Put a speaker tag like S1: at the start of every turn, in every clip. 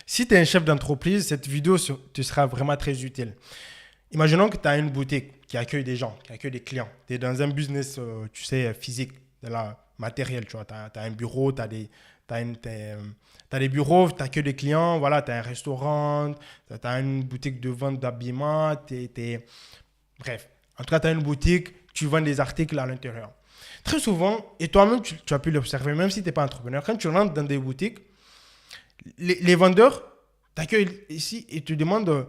S1: Si tu es un chef d'entreprise, cette vidéo te sera vraiment très utile. Imaginons que tu as une boutique qui accueille des gens, qui accueille des clients. Tu es dans un business, tu sais, physique, de la matériel, tu vois. Tu as un bureau, tu as des bureaux, tu accueilles des clients, voilà, tu as un restaurant, tu as une boutique de vente d'habillement, bref. En tout cas, tu as une boutique, tu vends des articles à l'intérieur. Très souvent, et toi-même, tu as pu l'observer, même si tu n'es pas entrepreneur, quand tu rentres dans des boutiques, les vendeurs t'accueillent ici et te demandent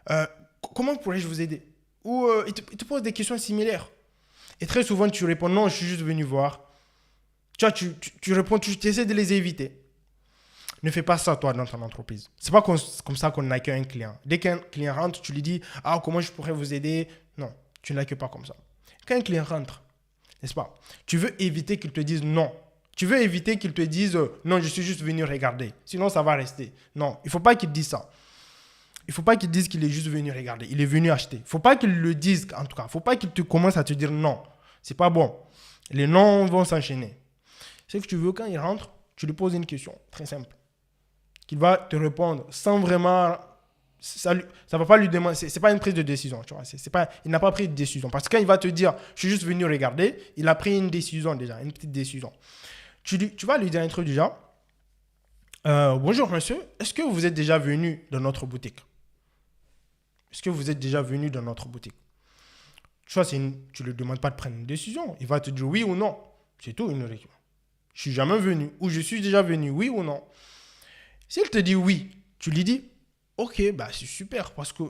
S1: euh, comment pourrais-je vous aider. Ou ils te posent des questions similaires. Et très souvent, tu réponds non, je suis juste venu voir. Tu vois, tu réponds, tu essaies de les éviter. Ne fais pas ça, toi, dans ton entreprise. C'est pas comme ça qu'on accueille un client. Dès qu'un client rentre, tu lui dis ah, comment je pourrais vous aider. Non, tu ne l'accueilles pas comme ça. Quand un client rentre, n'est-ce pas, tu veux éviter qu'il te dise non. Tu veux éviter qu'il te dise non, je suis juste venu regarder. Sinon, ça va rester. Non, il ne faut pas qu'il dise ça. Il ne faut pas qu'il dise qu'il est juste venu regarder. Il est venu acheter. Il ne faut pas qu'il le dise, en tout cas. Il ne faut pas qu'il te commence à te dire non. C'est pas bon. Les noms vont s'enchaîner. Ce que tu veux, quand il rentre, tu lui poses une question très simple. Qu'il va te répondre sans vraiment... Ça va pas lui demander... C'est pas une prise de décision, tu vois. Il n'a pas pris de décision. Parce que quand il va te dire je suis juste venu regarder, il a pris une décision déjà, une petite décision. Tu vas lui dire un truc déjà. Bonjour monsieur, est-ce que vous êtes déjà venu dans notre boutique? Est-ce que vous êtes déjà venu dans notre boutique? Tu vois, tu ne lui demandes pas de prendre une décision. Il va te dire oui ou non. C'est tout, une réponse. Je suis jamais venu. Ou je suis déjà venu, oui ou non. S'il te dit oui, tu lui dis ok, bah c'est super. Parce que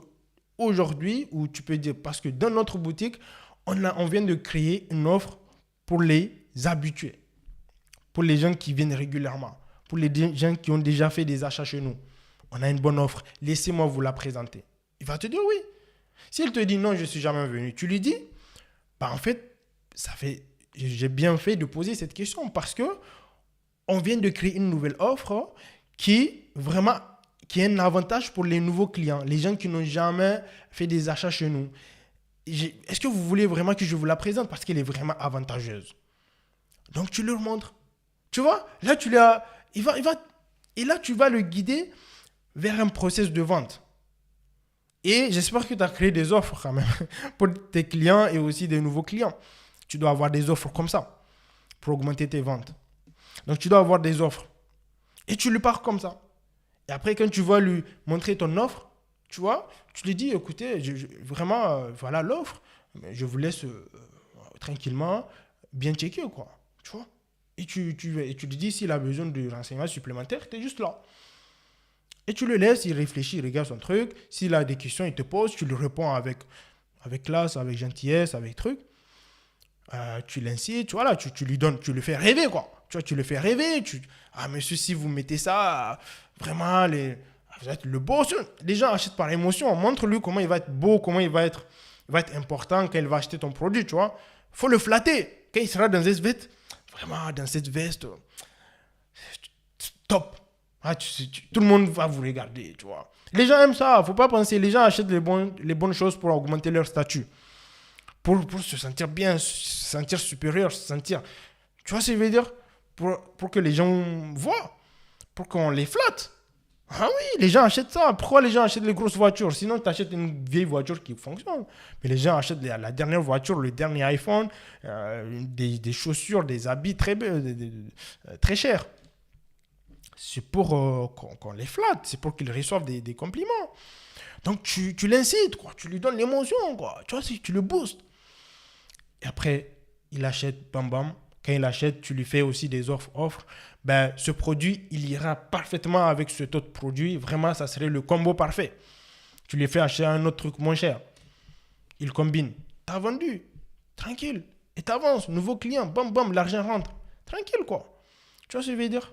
S1: aujourd'hui, ou tu peux dire, parce que dans notre boutique, on vient de créer une offre pour les habitués. Pour les gens qui viennent régulièrement. Pour les gens qui ont déjà fait des achats chez nous. On a une bonne offre. Laissez-moi vous la présenter. Il va te dire oui. S'il te dit non, je ne suis jamais venu, tu lui dis, bah en fait, j'ai bien fait de poser cette question parce que on vient de créer une nouvelle offre qui est un avantage pour les nouveaux clients, les gens qui n'ont jamais fait des achats chez nous. Est-ce que vous voulez vraiment que je vous la présente parce qu'elle est vraiment avantageuse? Donc tu leur montres. Tu vois, là et là tu vas le guider vers un process de vente. Et j'espère que tu as créé des offres quand même pour tes clients et aussi des nouveaux clients. Tu dois avoir des offres comme ça pour augmenter tes ventes. Donc, tu dois avoir des offres. Et tu lui parles comme ça. Et après, quand tu vas lui montrer ton offre, tu vois, tu lui dis, écoutez, vraiment, voilà l'offre. Mais je vous laisse tranquillement bien checker, quoi. Tu vois. Et tu lui dis, s'il a besoin de renseignements supplémentaires, tu es juste là. Et tu le laisses, il réfléchit, il regarde son truc. S'il a des questions, il te pose, tu lui réponds avec classe, avec gentillesse, avec truc. Tu l'incites, voilà, tu lui donnes, tu le fais rêver, quoi. Tu vois, tu le fais rêver. Ah, monsieur, si vous mettez ça, vraiment, vous êtes le beau. Les gens achètent par émotion. Montre-lui comment il va être beau, comment il va être important quand il va acheter ton produit, tu vois. Faut le flatter. Quand il sera dans cette veste, vraiment, dans cette veste, top. Ah, tout le monde va vous regarder, tu vois. Les gens aiment ça, faut pas penser. Les gens achètent les bonnes choses pour augmenter leur statut. Pour se sentir bien, se sentir supérieur, se sentir... Tu vois ce que je veux dire? Pour que les gens voient, pour qu'on les flatte. Ah oui, les gens achètent ça. Pourquoi les gens achètent les grosses voitures? Sinon, tu achètes une vieille voiture qui fonctionne. Mais les gens achètent la dernière voiture, le dernier iPhone, des chaussures, des habits très chers. C'est pour qu'on les flatte, c'est pour qu'ils reçoivent des compliments. Donc tu l'incites, quoi. Tu lui donnes l'émotion, quoi. Tu vois, tu le boostes. Et après, il achète, bam bam. Quand il achète, tu lui fais aussi des offres. Ben, ce produit, il ira parfaitement avec cet autre produit. Vraiment, ça serait le combo parfait. Tu lui fais acheter un autre truc moins cher. Il combine. T'as vendu. Tranquille. Et t'avances. Nouveau client. Bam bam, l'argent rentre. Tranquille, quoi. Tu vois ce que je veux dire?